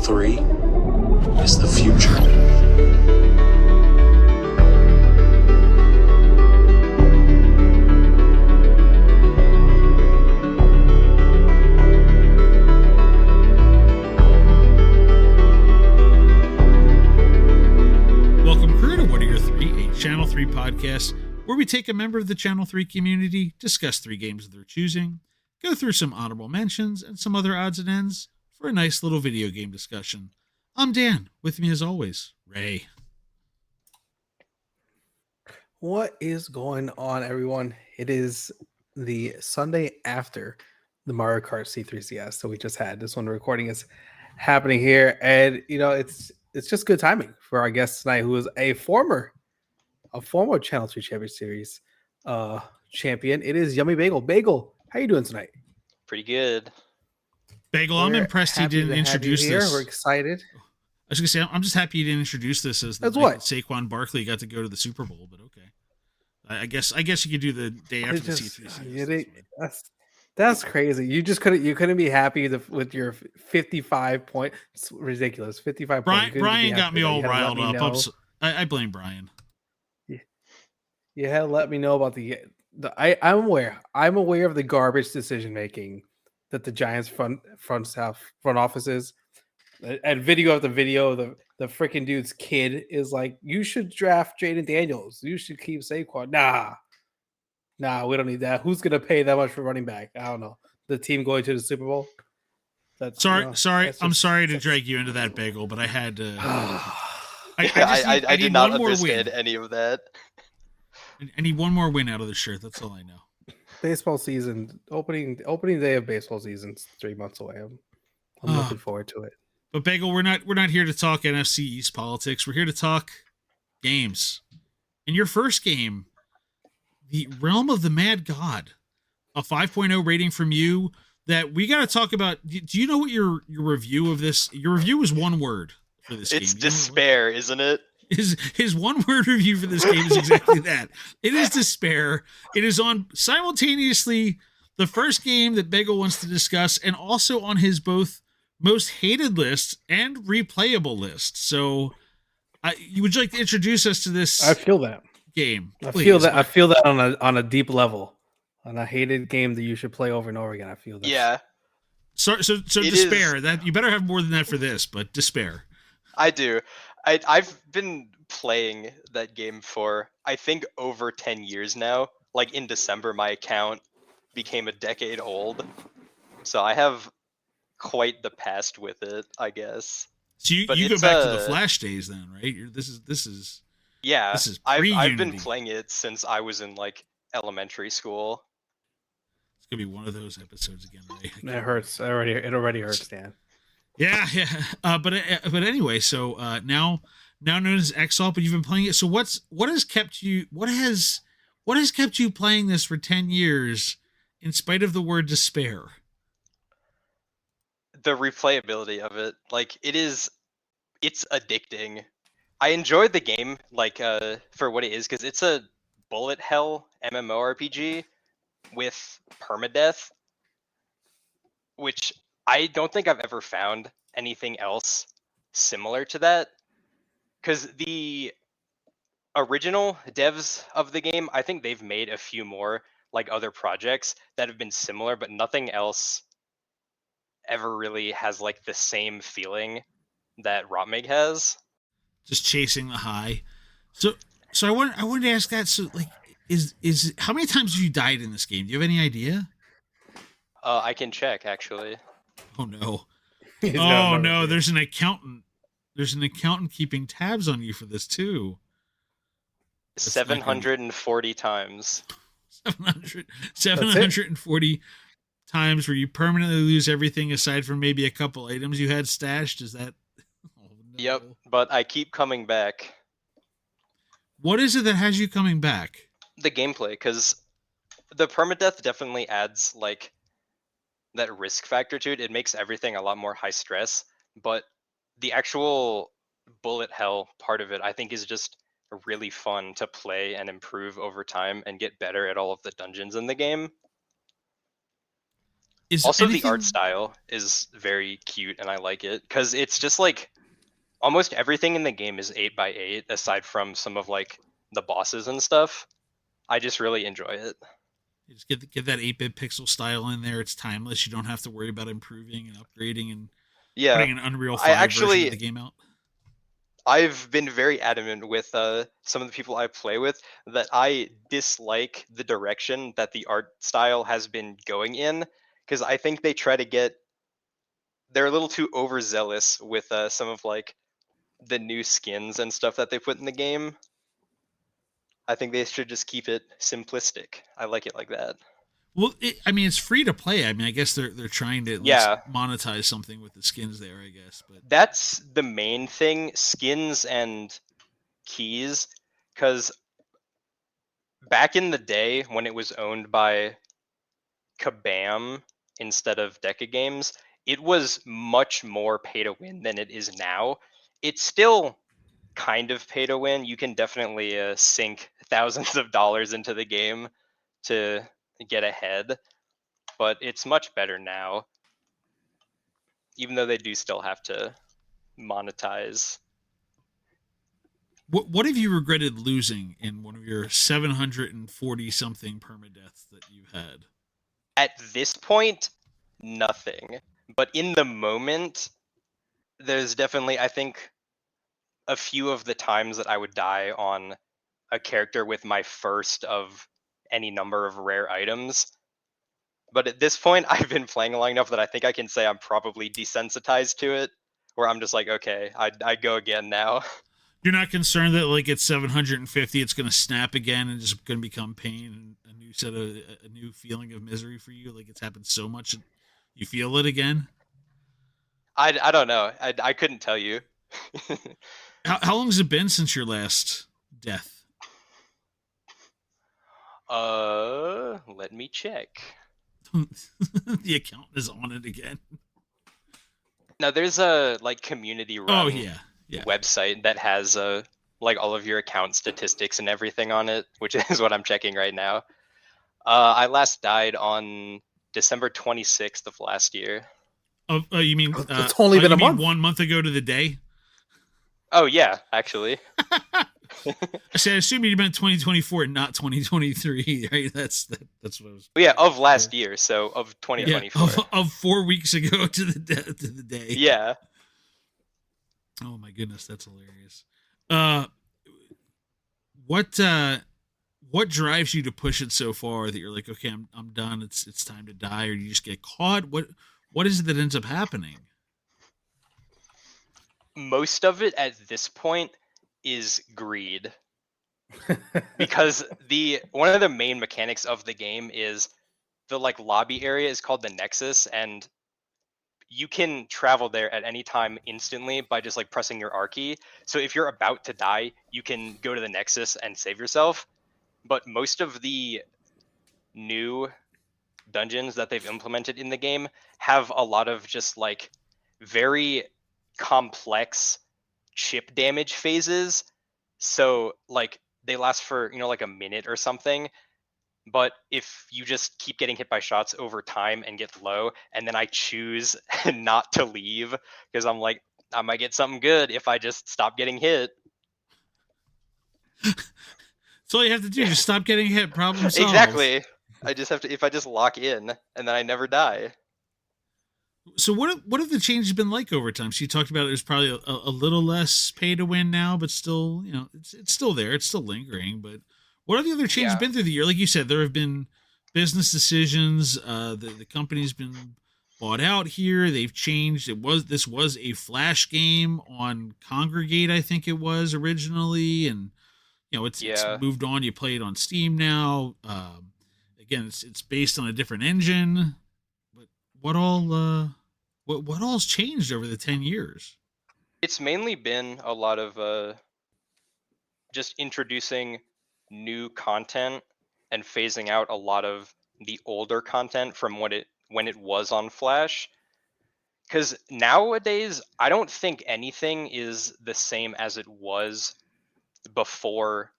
3 is the future. Welcome, crew, to What Are Your 3, a Channel 3 podcast where we take a member of the Channel 3 community, discuss 3 games of their choosing, go through some honorable mentions and some other odds and ends for a nice little video game discussion. I'm Dan. With me as always, Ray. What is going on, everyone? It is the Sunday after the Mario Kart C3CS that we just had. This one recording is happening here, and it's just good timing for our guest tonight, who is a former Channel 3 Champion Series champion. It is Yummy Bagel. Bagel, how you doing tonight? Pretty good. Bagel, I'm impressed you didn't introduce this. We're excited. I was going to say, I'm just happy you didn't introduce this as the night that Saquon Barkley got to go to the Super Bowl, but okay. I guess you could do the day after the C3. That's crazy. You couldn't be happy with your 55 point. It's ridiculous. 55 points. Brian got me all riled up. I blame Brian. You had to let me know about I'm aware of the garbage decision making that the Giants front offices. And video after video, the freaking dude's kid is like, you should draft Jaden Daniels. You should keep Saquon. Nah, we don't need that. Who's gonna pay that much for running back? I don't know. The team going to the Super Bowl. Sorry. I'm sorry to drag you into that, Bagel, but I had to. I did not understand any of that. I need one more win out of the shirt. That's all I know. Baseball season, opening day of baseball season's 3 months away. I'm looking forward to it. But Bagel, we're not here to talk NFC East politics. We're here to talk games. In your first game, the Realm of the Mad God, a 5.0 rating from you that we got to talk about. Do you know what your review of this? Your review is one word for this game. It's despair, isn't it? His one word review for this game is exactly that. It is despair. It is on simultaneously the first game that Bagel wants to discuss and also on his both most hated list and replayable list. So would you like to introduce us to this? I feel that game. Please. I feel that on a deep level, on a hated game that you should play over and over again. I feel that. Yeah. So despair. That you better have more than that for this, but despair. I do. I've been playing that game for, I think, over 10 years now. Like in December, my account became a decade old. So I have quite the past with it, I guess. So you go back to the Flash days then, right? This is yeah. This is I've been playing it since I was in like elementary school. It's gonna be one of those episodes again, right? It hurts. It already hurts, Dan. Yeah. But anyway, so now known as Exalt, but you've been playing it. So what has kept you playing this for 10 years in spite of the word despair? The replayability of it, like it's addicting. I enjoyed the game for what it is, because it's a bullet hell MMORPG with permadeath, which I don't think I've ever found anything else similar to that. Because the original devs of the game, I think they've made a few more like other projects that have been similar, but nothing else ever really has like the same feeling that Rotmig has. Just chasing the high. So I wanted to ask that. So like, is how many times have you died in this game? Do you have any idea? I can check actually. Oh no! Oh no! There's an accountant. There's an accountant keeping tabs on you for this too. 740 times. 740 times where you permanently lose everything aside from maybe a couple items you had stashed. Is that? Oh, no. Yep, but I keep coming back. What is it that has you coming back? The gameplay, because the permadeath definitely adds like that risk factor to it. It makes everything a lot more high stress, but the actual bullet hell part of it, I think, is just really fun to play and improve over time and get better at all of the dungeons in the game. Is Also, anything... the art style is very cute, and I like it because it's just like almost everything in the game is 8x8, aside from some of like the bosses and stuff. I just really enjoy it. You just get that 8-bit pixel style in there. It's timeless. You don't have to worry about improving and upgrading and Yeah, putting an Unreal I 5 version of actually the game out. I've been very adamant with some of the people I play with that I dislike the direction that the art style has been going in because I think they're a little too overzealous with some of like the new skins and stuff that they put in the game. I think they should just keep it simplistic. I like it like that. Well, I mean, it's free to play. I mean, I guess they're trying to at least Yeah, monetize something with the skins there, I guess. But that's the main thing, skins and keys, because back in the day when it was owned by Kabam instead of Deca Games, it was much more pay to win than it is now. It's still kind of pay to win. You can definitely sink thousands of dollars into the game to get ahead, but it's much better now, even though they do still have to monetize. what have you regretted losing in one of your 740 something permadeaths that you've had? At this point, nothing. But in the moment, there's definitely, I think, a few of the times that I would die on a character with my first of any number of rare items. But at this point, I've been playing long enough that I think I can say I'm probably desensitized to it, where I'm just like, okay, I go again now. You're not concerned that like at 750 it's going to snap again and just going to become pain and a new feeling of misery for you? Like it's happened so much that you feel it again? I don't know. I couldn't tell you. How long has it been since your last death? Let me check. The account is on it again. Now there's a like community run Oh yeah. website that has like all of your account statistics and everything on it, which is what I'm checking right now. I last died on December 26th of last year. You mean It's only been you a mean month. 1 month ago to the day? Oh yeah, actually. I said, I assume you meant 2024 and not 2023, right? That's what I was. Yeah, of last year, so of Yeah, 2024. of 4 weeks ago to the day. Yeah. Oh my goodness, that's hilarious. Uh, what drives you to push it so far that you're like, okay, I'm done. It's time to die, or you just get caught? What is it that ends up happening? Most of it at this point is greed. Because one of the main mechanics of the game is the like lobby area is called the Nexus, and you can travel there at any time instantly by just like pressing your R key. So if you're about to die, you can go to the Nexus and save yourself. But most of the new dungeons that they've implemented in the game have a lot of just like very complex chip damage phases. So like they last for, like a minute or something. But if you just keep getting hit by shots over time and get low, and then I choose not to leave because I'm like, I might get something good if I just stop getting hit. That's all you have to do. Just stop getting hit. Problem solved. Exactly. I just have to, if I just lock in and then I never die. So what have the changes been like over time? So you talked about there's probably a little less pay to win now, but still, it's still there. It's still lingering. But what have the other changes been through the year? Like you said, there have been business decisions. The company's been bought out here. They've changed. This was a Flash game on Congregate, I think it was originally, and it's moved on. You play it on Steam now. Again, it's based on a different engine. But what all's changed over the 10 years? It's mainly been a lot of just introducing new content and phasing out a lot of the older content from when it was on Flash. Because nowadays, I don't think anything is the same as it was before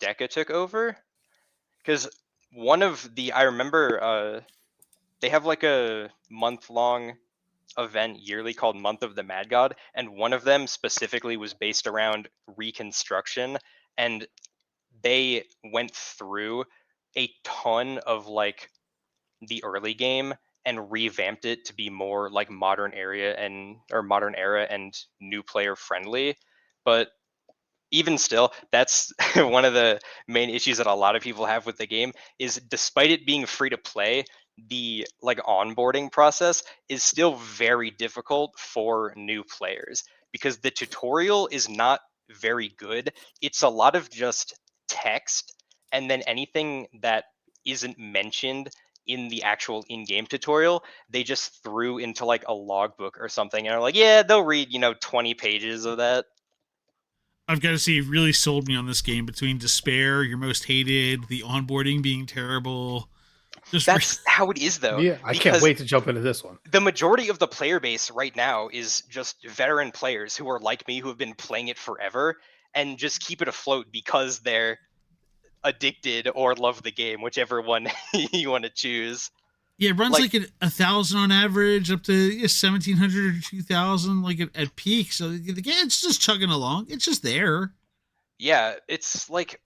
Deca took over. Because I remember they have like a month-long event yearly called Month of the Mad God, and one of them specifically was based around reconstruction, and they went through a ton of like the early game and revamped it to be more like modern era and new player friendly. But even still, that's one of the main issues that a lot of people have with the game is despite it being free to play, the like onboarding process is still very difficult for new players because the tutorial is not very good. It's a lot of just text, and then anything that isn't mentioned in the actual in-game tutorial, they just threw into like a logbook or something and are like, yeah, they'll read, 20 pages of that. I've got to say, it really sold me on this game. Between despair, your most hated, the onboarding being terrible, just That's how it is, though. Yeah, I can't because wait to jump into this one. the majority of the player base right now is just veteran players who are like me, who have been playing it forever and just keep it afloat because they're addicted or love the game, whichever one you want to choose. yeah, it runs like, at 1,000 on average, up to 1,700 or 2,000, like at peak. So the game, it's just chugging along. It's just there. Yeah, it's like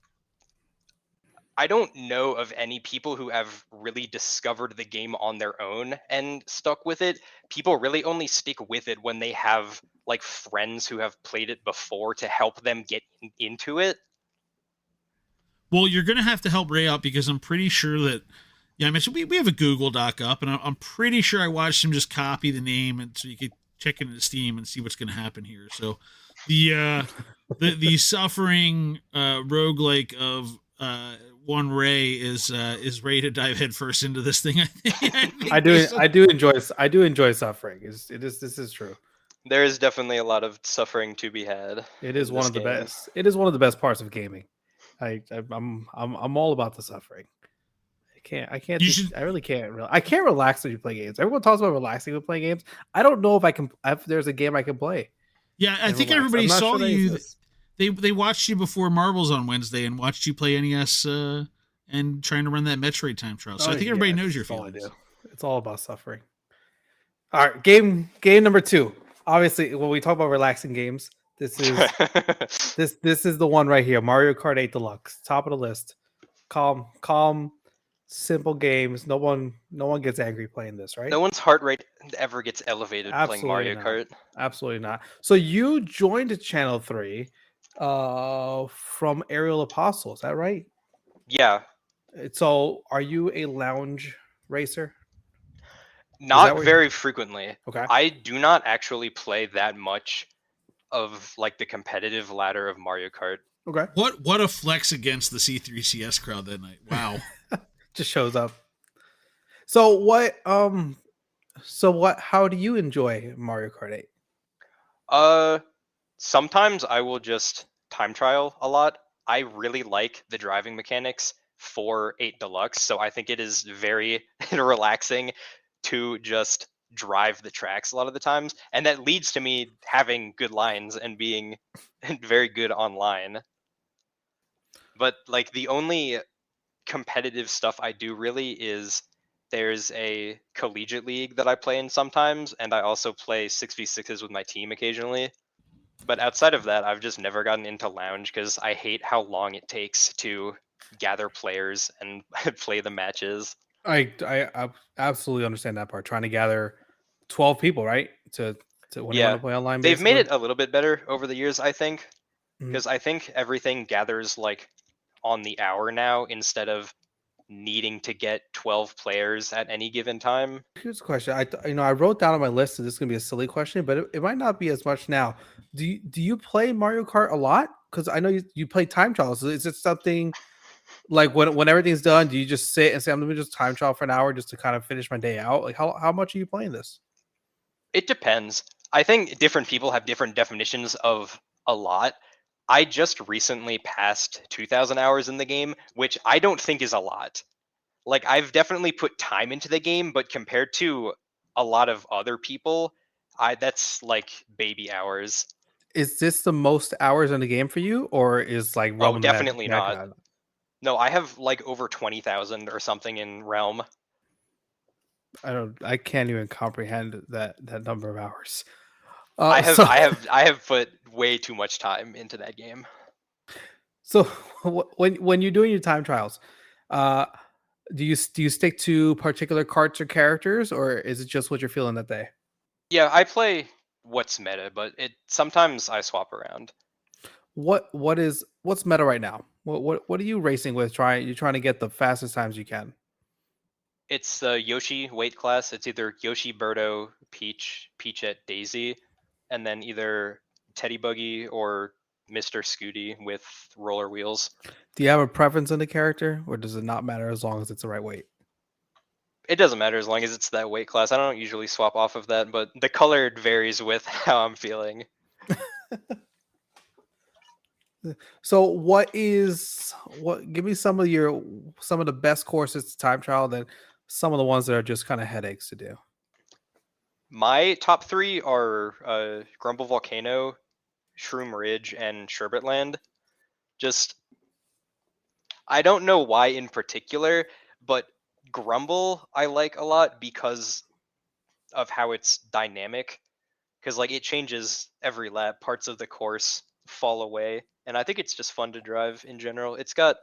I don't know of any people who have really discovered the game on their own and stuck with it. People really only stick with it when they have like friends who have played it before to help them get into it. Well, you're going to have to help Ray out because I'm pretty sure that, yeah, I mentioned we have a Google Doc up, and I'm pretty sure I watched him just copy the name, and so you could check into Steam and see what's going to happen here. So the suffering roguelike of one Ray is ready to dive headfirst into this thing. I think I do enjoy suffering. This is true. There is definitely a lot of suffering to be had. It is in one this of the game. best. It is one of the best parts of gaming. I'm all about the suffering. I really can't. I can't relax when you play games. Everyone talks about relaxing when playing games. I don't know if I can. If there's a game I can play. Yeah, I think relax. everybody I'm not saw sure you. They watched you before Marbles on Wednesday and watched you play NES and trying to run that Metroid time trial. So I think everybody knows your feelings. It's all about suffering. All right, game number 2. Obviously, when we talk about relaxing games, this is this is the one right here, Mario Kart 8 Deluxe, top of the list. Calm, simple games. No one gets angry playing this, right? No one's heart rate ever gets elevated playing Mario not. Kart. Absolutely not. So you joined Channel 3 from Aerial Apostle, is that right? Yeah. So are you a lounge racer? Not very frequently. Okay. I do not actually play that much of like the competitive ladder of Mario Kart. Okay. What a flex against the C3CS crowd that night. Wow. Just shows up. So how do you enjoy Mario Kart 8? Sometimes I will just time trial a lot. I really like the driving mechanics for 8 Deluxe, so I think it is very relaxing to just drive the tracks a lot of the times, and that leads to me having good lines and being very good online. But like the only competitive stuff I do really is there's a collegiate league that I play in sometimes, and I also play 6v6s with my team occasionally. But outside of that, I've just never gotten into lounge because I hate how long it takes to gather players and play the matches. I absolutely understand that part. Trying to gather 12 people, right? To when you want to play online. They've made it a little bit better over the years, I think, Mhm. because I think everything gathers like on the hour now instead of needing to get 12 players at any given time. Here's a question. I wrote down on my list that this is gonna be a silly question, but it might not be as much now. Do you play Mario Kart a lot? Because I know you play time trials. Is it something like when everything's done, do you just sit and say, I'm gonna just time trial for an hour just to kind of finish my day out? Like how much are you playing this? It depends. I think different people have different definitions of a lot. I just recently passed 2,000 hours in the game, which I don't think is a lot. Like, I've definitely put time into the game, but compared to a lot of other people, that's like baby hours. Is this the most hours in the game for you, or is like Realm? Oh, definitely not. No, I have like over 20,000 or something in Realm. I can't even comprehend that number of hours. I have So I have I have put way too much time into that game. so when you're doing your time trials, uh, do you stick to particular cards or characters, or is it just what you're feeling that day? Yeah, I play what's meta, but it sometimes I swap around. What's meta right now? What are you racing with? You're trying to get the fastest times you can. It's the Yoshi weight class. It's either Yoshi, Birdo, Peach, Peachette, Daisy, and then either Teddy Buggy or Mr. Scooty with roller wheels. Do you have a preference in the character, or does it not matter as long as it's the right weight? It doesn't matter as long as it's that weight class. I don't usually swap off of that, but the color varies with how I'm feeling. So give me some of the best courses to time trial, then some of the ones that are just kind of headaches to do. My top three are Grumble Volcano, Shroom Ridge, and Sherbet Land. Just, I don't know why in particular, but Grumble I like a lot because of how it's dynamic. Because like it changes every lap, parts of the course fall away, and I think it's just fun to drive in general. It's got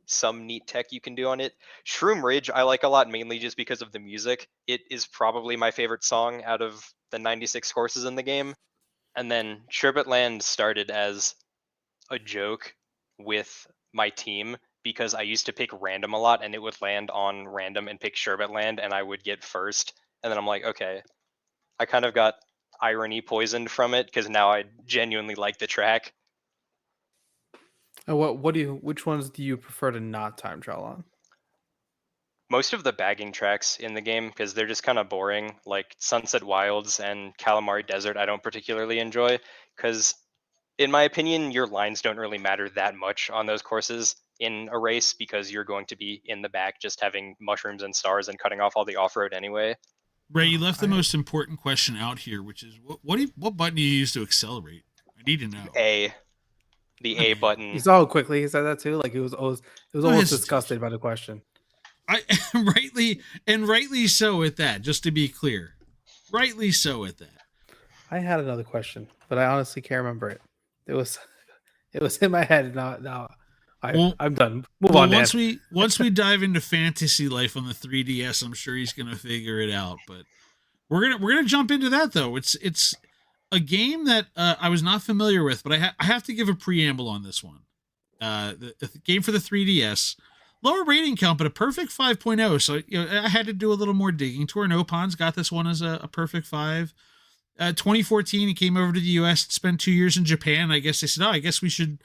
some neat tech you can do on it. Shroom Ridge I like a lot, mainly just because of the music. It is probably my favorite song out of the 96 courses in the game. And then Sherbet Land started as a joke with my team because I used to pick random a lot and it would land on random and pick Sherbet Land and I would get first. And then I'm like, okay, I kind of got irony poisoned from it because now I genuinely like the track. And which ones do you prefer to not time trial on? Most of the bagging tracks in the game, because they're just kind of boring, like Sunset Wilds and Calamari Desert, I don't particularly enjoy because in my opinion, your lines don't really matter that much on those courses in a race because you're going to be in the back just having mushrooms and stars and cutting off all the off-road anyway. Ray, you left the I- most important question out here, which is what button do you use to accelerate? I need to know. The A button. You saw how quickly he said that too. Like it was almost hesitation. disgusted by the question. I rightly so at that. Just to be clear, rightly so at that. I had another question, but I honestly can't remember it. It was in my head. Now I'm done. Move on, Dan. Once we dive into Fantasy Life on the 3DS, I'm sure he's gonna figure it out. But we're gonna jump into that though. It's a game that I was not familiar with, but I have to give a preamble on this one. The game for the 3DS, lower rating count, but a perfect 5.0. So I had to do a little more digging. Tornopon's got this one as a perfect 5. 2014, he came over to the U.S. and spent 2 years in Japan. I guess they said, I guess we should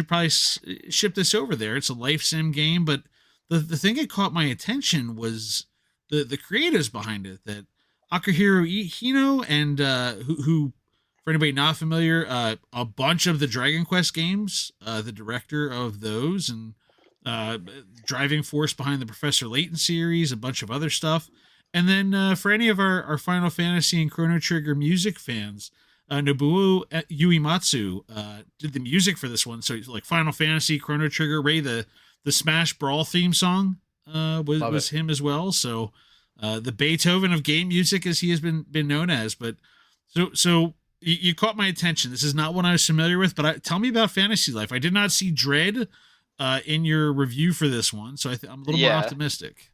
probably ship this over there. It's a life sim game, but the thing that caught my attention was the creators behind it. That Akihiro Hino and who for anybody not familiar, a bunch of the Dragon Quest games, the director of those, and driving force behind the Professor Layton series, a bunch of other stuff. And then for any of our Final Fantasy and Chrono Trigger music fans, Nobuo Uematsu did the music for this one. So like Final Fantasy, Chrono Trigger, Ray, the Smash Brawl theme song was him as well. So the Beethoven of game music, as he has been known as. But so you caught my attention. This is not one I was familiar with, but tell me about Fantasy Life. I did not see Dread in your review for this one, so I'm a little more optimistic.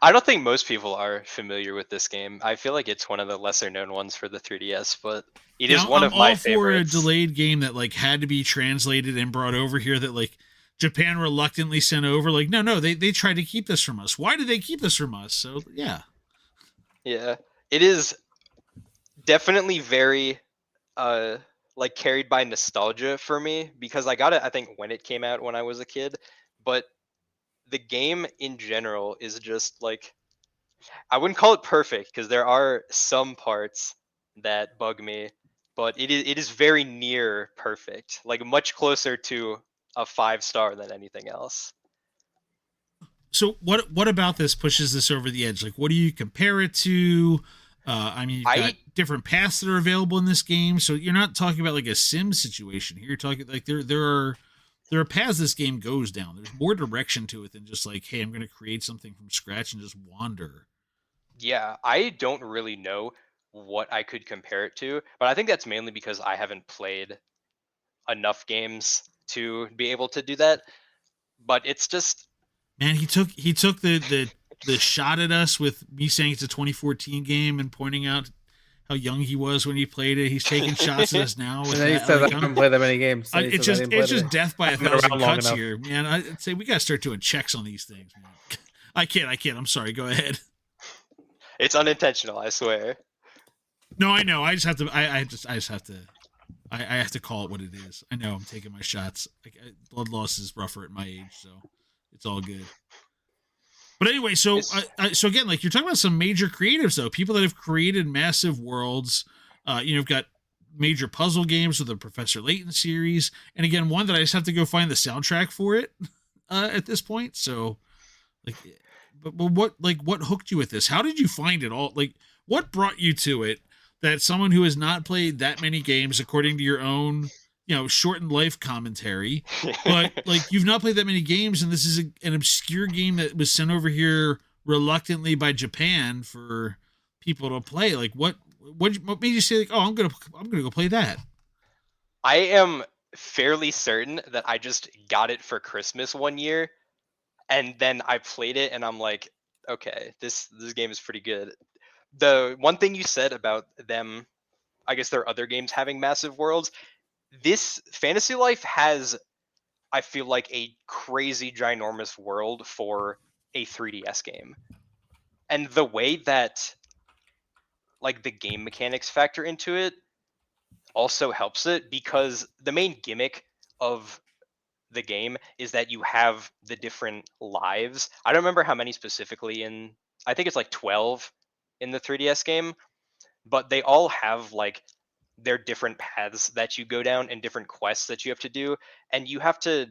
I don't think most people are familiar with this game. I feel like it's one of the lesser known ones for the 3DS, but it is one of my favorites. For a delayed game that like had to be translated and brought over here that like Japan reluctantly sent over. Like, no, they tried to keep this from us. Why did they keep this from us? So yeah. Yeah. It is definitely very like carried by nostalgia for me because I got it, I think, when it came out when I was a kid, but the game in general is just like, I wouldn't call it perfect because there are some parts that bug me, but it is very near perfect, like much closer to a 5-star than anything else. So what about this pushes this over the edge? Like, what do you compare it to? I mean, you've got different paths that are available in this game, so you're not talking about like a sim situation here. You're talking like there are paths this game goes down. There's more direction to it than just like, hey, I'm going to create something from scratch and just wander. Yeah, I don't really know what I could compare it to, but I think that's mainly because I haven't played enough games to be able to do that. But it's just Man, he took the shot at us with me saying it's a 2014 game and pointing out how young he was when he played it. He's taking shots at us now And with then he that. says, Like, I haven't played that many games. Then he it's says, I just didn't play it's just that- death by I a haven't been around thousand long cuts enough. here, man. I'd say we gotta start doing checks on these things, man. I can't. I'm sorry. Go ahead. it's unintentional, I swear. No, I know. I just have to. I just have to. I have to call it what it is. I know I'm taking my shots. Blood loss is rougher at my age, so it's all good. But anyway, so so again, like you're talking about some major creatives though, people that have created massive worlds. You've got major puzzle games with the Professor Layton series, and again, one that I just have to go find the soundtrack for it at this point. So, like, but what hooked you with this? How did you find it all? Like, what brought you to it? That someone who has not played that many games, according to your own, shortened life commentary, but like you've not played that many games, and this is an obscure game that was sent over here reluctantly by Japan for people to play. Like, what made you say like, oh, I'm gonna go play that? I am fairly certain that I just got it for Christmas one year, and then I played it, and I'm like, okay, this game is pretty good. The one thing you said about them, I guess there are other games having massive worlds. This Fantasy Life has, I feel like, a crazy ginormous world for a 3DS game. And the way that like the game mechanics factor into it also helps it, because the main gimmick of the game is that you have the different lives. I don't remember how many specifically in, I think it's like 12 in the 3DS game, but they all have like their different paths that you go down and different quests that you have to do, and you have to,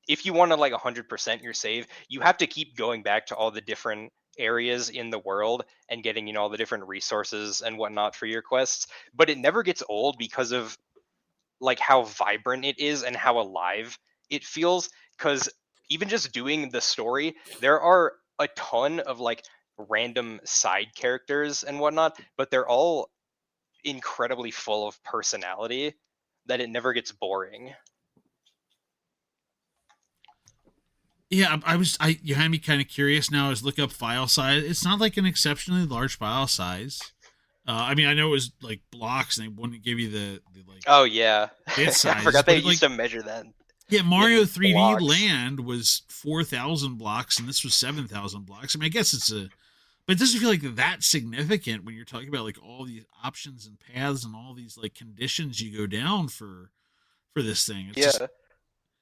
if you want to like 100% your save, you have to keep going back to all the different areas in the world and getting all the different resources and whatnot for your quests. But it never gets old because of like how vibrant it is and how alive it feels, because even just doing the story, there are a ton of like random side characters and whatnot, but they're all incredibly full of personality that it never gets boring. Yeah, you had me kind of curious now. I was looking up file size. It's not like an exceptionally large file size. I mean, I know it was like blocks, and they wouldn't give you the like. Oh yeah, bit I size, forgot they but, used to measure that. Yeah, Mario 3D blocks. Land was 4,000 blocks, and this was 7,000 blocks. I mean, I guess but it doesn't feel like that significant when you're talking about like all these options and paths and all these like conditions you go down for this thing. It's just,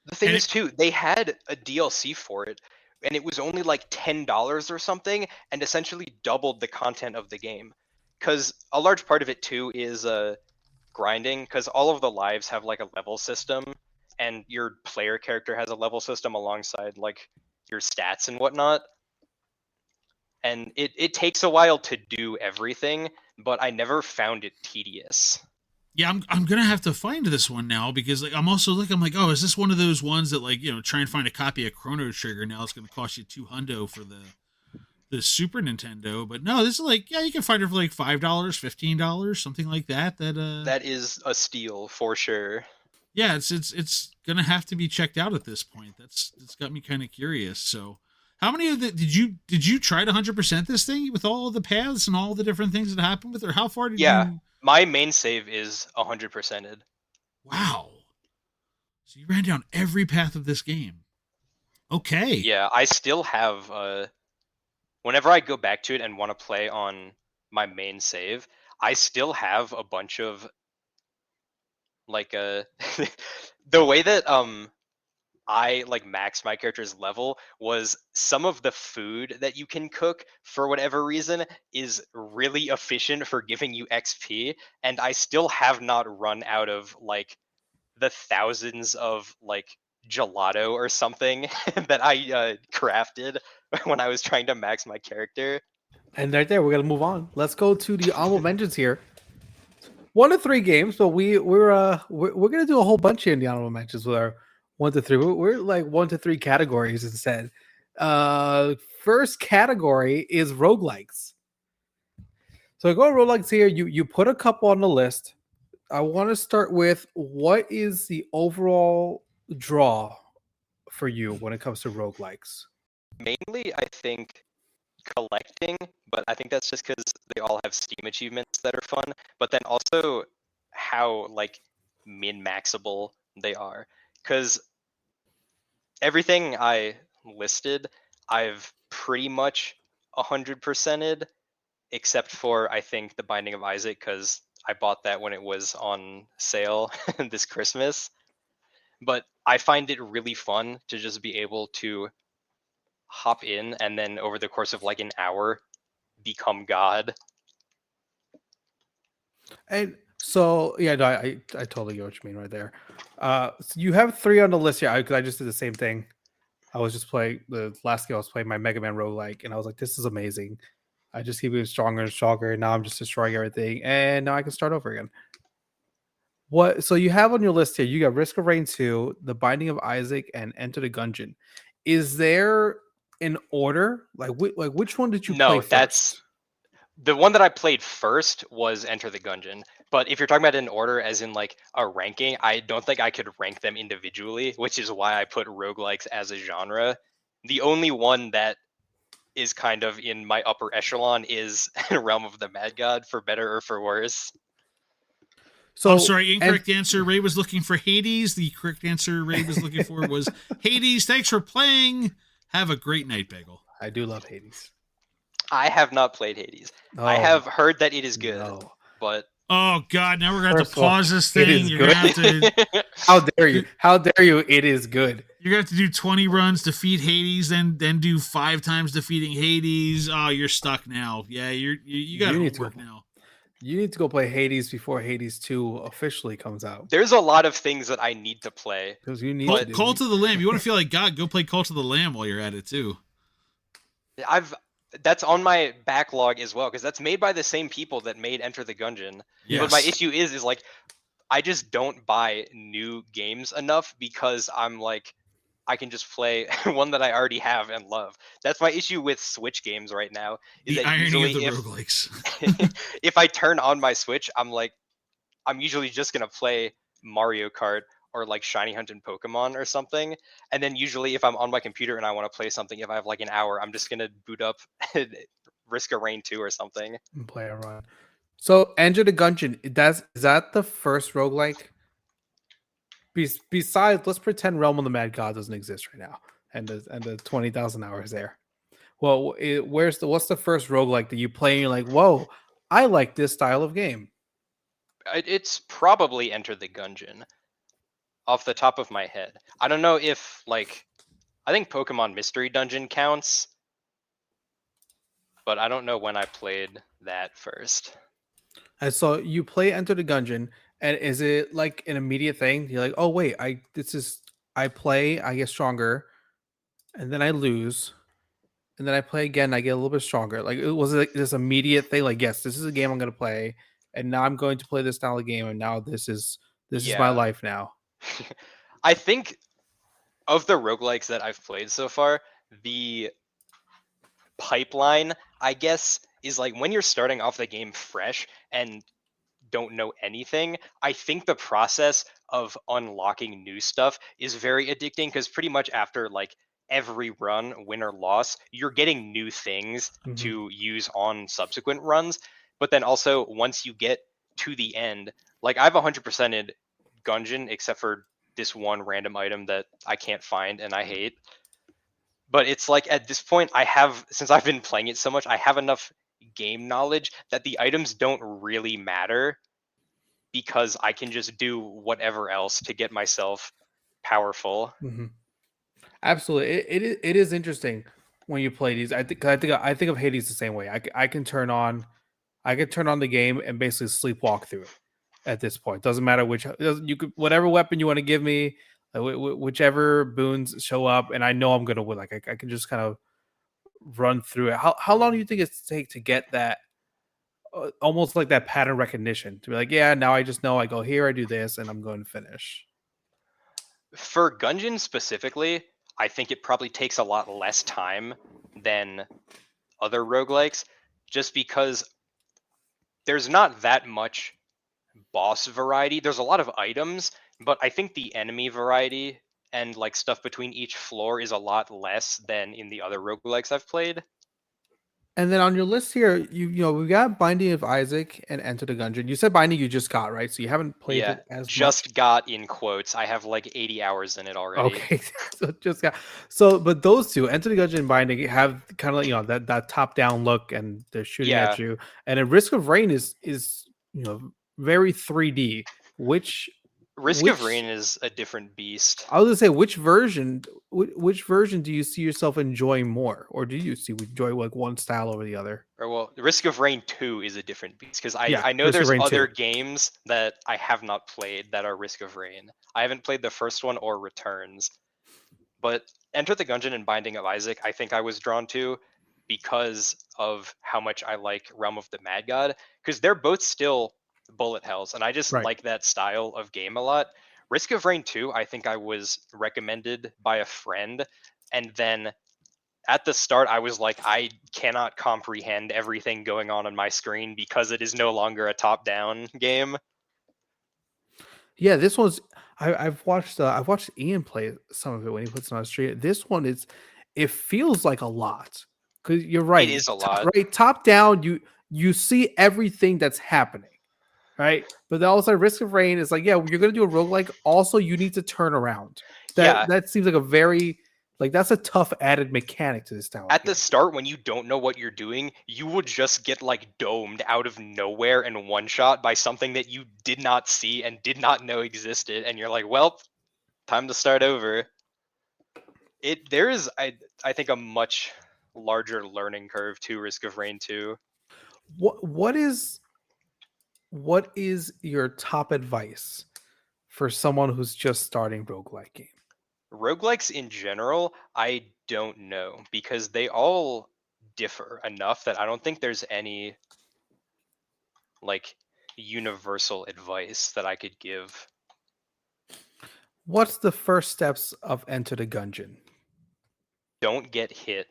The thing and is too, they had a DLC for it, and it was only like $10 or something, and essentially doubled the content of the game. Because a large part of it too is grinding, because all of the lives have like a level system, and your player character has a level system alongside like your stats and whatnot. And it takes a while to do everything, but I never found it tedious. yeah, I'm gonna have to find this one now because like I'm also looking. I'm like, oh, is this one of those ones that like try and find a copy of Chrono Trigger now? It's gonna cost you $200 for the Super Nintendo, but no, this is like, yeah, you can find it for like $5, $15, something like that. That is a steal for sure. Yeah, it's gonna have to be checked out at this point. It's got me kind of curious. So, how many of the did you try to 100% this thing with all the paths and all the different things that happened with, or how far did you? My main save is 100%ed. Wow. So you ran down every path of this game. Okay. Yeah, I still have whenever I go back to it and want to play on my main save, I still have a bunch of like the way that I like max my character's level was some of the food that you can cook for whatever reason is really efficient for giving you XP, and I still have not run out of like the thousands of like gelato or something that I crafted when I was trying to max my character. And right there, we're gonna move on. Let's go to the honorable mentions here. 1 to 3 games, but we're gonna do a whole bunch here in the honorable mentions with our 1 to 3. We're like 1 to 3 categories instead. First category is roguelikes. So go roguelikes here. You put a couple on the list. I want to start with what is the overall draw for you when it comes to roguelikes? Mainly, I think collecting, but I think that's just because they all have Steam achievements that are fun. But then also how like min-maxable they are, because everything I listed, I've pretty much 100%ed, except for I think the Binding of Isaac, because I bought that when it was on sale this Christmas. But I find it really fun to just be able to hop in and then over the course of like an hour become God. And so yeah, no, I totally get what you mean right there. So you have 3 on the list here. I just did the same thing. I was just playing the last game. I was playing my Mega Man roguelike, and I was like, "This is amazing." I just keep getting stronger and stronger. And now I'm just destroying everything, and now I can start over again. What? So you have on your list here, you got Risk of Rain 2, The Binding of Isaac, and Enter the Gungeon. Is there an order? Like which one did you play No, first? that's the one that I played first was Enter the Gungeon. But if you're talking about an order as in like a ranking, I don't think I could rank them individually, which is why I put roguelikes as a genre. The only one that is kind of in my upper echelon is Realm of the Mad God, for better or for worse. So I'm sorry, incorrect answer. Ray was looking for Hades. The correct answer Ray was looking for was Hades. Thanks for playing. Have a great night, Bagel. I do love Hades. I have not played Hades. I Oh, have heard that it is good, no. but Oh God! Now we're gonna have First to of all, pause this it thing. is You're good. gonna have to. How dare you? How dare you? It is good. You're gonna have to do 20 runs, defeat Hades, then do 5 times defeating Hades. Oh, you're stuck now. Yeah, you got You need to homework go. now. You need to go play Hades before Hades 2 officially comes out. there's a lot of things that I need to play. Because you need Cult, to do Cult of the Lamb. You want to feel like God? Go play Cult of the Lamb while you're at it too. That's on my backlog as well, because that's made by the same people that made Enter the Gungeon. Yes. But my issue is like I just don't buy new games enough because I'm like I can just play one that I already have and love. That's my issue with Switch games right now. Is The that irony usually of the if roguelikes. if I turn on my Switch, I'm usually just gonna play Mario Kart or like Shiny Hunt and Pokemon or something. And then usually if I'm on my computer and I want to play something, if I have like an hour, I'm just gonna boot up Risk of Rain 2 or something. and play a run. So Enter the Gungeon, is that the first roguelike? Besides, let's pretend Realm of the Mad God doesn't exist right now, and the 20,000 hours there. Well, what's the first roguelike that you play and you're like, whoa, I like this style of game? It's probably Enter the Gungeon off the top of my head. I don't know if like I think Pokemon Mystery Dungeon counts, but I don't know when I played that first. And so you play Enter the Gungeon, and is it like an immediate thing? You're like, oh wait, I play, I get stronger, and then I lose, and then I play again, I get a little bit stronger. Like, was it like this immediate thing? Like, yes, this is a game I'm gonna play, and now I'm going to play this style of game, and now this is my Yeah. life now. I think of the roguelikes that I've played so far, the pipeline, I guess, is like when you're starting off the game fresh and don't know anything, I think the process of unlocking new stuff is very addicting because pretty much after like every run, win or loss, you're getting new things Mhm. to use on subsequent runs. But then also once you get to the end, like I've 100%ed Gungeon except for this one random item that I can't find and I hate. But it's like at this point since I've been playing it so much, I have enough game knowledge that the items don't really matter because I can just do whatever else to get myself powerful. Mhm. Absolutely, it is interesting when you play these. I think of Hades the same way. I can turn on the game and basically sleepwalk through it at this point. Doesn't matter you could whatever weapon you want to give me, whichever boons show up, and I know I'm gonna win. Like I can just kind of run through it. How long do you think it's take to get that? Almost like that pattern recognition to be like, yeah, now I just know I go here, I do this, and I'm going to finish. For Gungeon specifically, I think it probably takes a lot less time than other roguelikes, just because there's not that much boss variety. There's a lot of items, but I think the enemy variety and like stuff between each floor is a lot less than in the other roguelikes I've played. And then on your list here, we got Binding of Isaac and Enter the Gungeon. You said Binding you just got, right? So you haven't played Yeah, it as just much. got in quotes. I have like 80 hours in it already. Okay, so just got but those two, Enter the Gungeon and Binding, have kind of that top down look, and they're shooting at Yeah. you. And then Risk of Rain is very 3D. Risk of Which Rain is a different beast. I was gonna say, which version do you see yourself enjoying more, or do you enjoy like one style over the other? Or well, Risk of Rain 2 is a different beast because I, Yeah, I know Risk of there's Rain 2. other games that I have not played that are Risk of Rain. I haven't played the first one or Returns. But Enter the Gungeon and Binding of Isaac, I think I was drawn to because of how much I like Realm of the Mad God, because they're both still bullet hells, and I just Right. like that style of game a lot. Risk of Rain 2, I think I was recommended by a friend, and then at the start I was like, I cannot comprehend everything going on my screen because it is no longer a top-down game. Yeah, this one's I've watched Ian play some of it when he puts it on stream. This one it feels like a lot, because you're right. It is a lot. Top down, you see everything that's happening, right? But then also Risk of Rain is like, yeah, you're gonna do a roguelike. Also, you need to turn around. Yeah. That seems like a very that's a tough added mechanic to this style. At the start, when you don't know what you're doing, you would just get like domed out of nowhere and one shot by something that you did not see and did not know existed, and you're like, well, time to start over. There is I think a much larger learning curve to Risk of Rain 2. What is your top advice for someone who's just starting roguelike game? Roguelikes in general, I don't know, because they all differ enough that I don't think there's any like universal advice that I could give. What's the first steps of Enter the Gungeon? Don't get hit.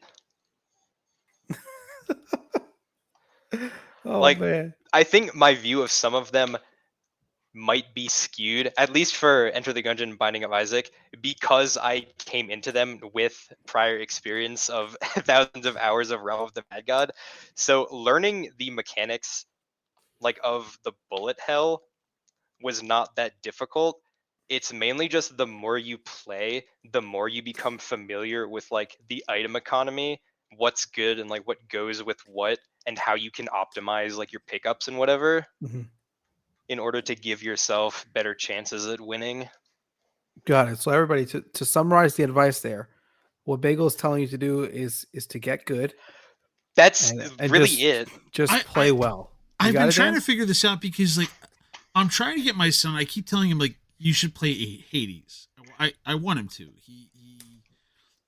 Oh Like, man. I think my view of some of them might be skewed, at least for Enter the Gungeon Binding of Isaac, because I came into them with prior experience of thousands of hours of Realm of the Mad God. So learning the mechanics like of the bullet hell was not that difficult. It's mainly just the more you play, the more you become familiar with like the item economy, what's good and like what goes with what, and how you can optimize like your pickups and whatever in order to give yourself better chances at winning. Got it. So everybody, to summarize the advice there, what Bagel is telling you to do is to get good. That's and really it. Just play well. I've been trying to figure this out because like I'm trying to get my son. I keep telling him like you should play Hades. I want him to.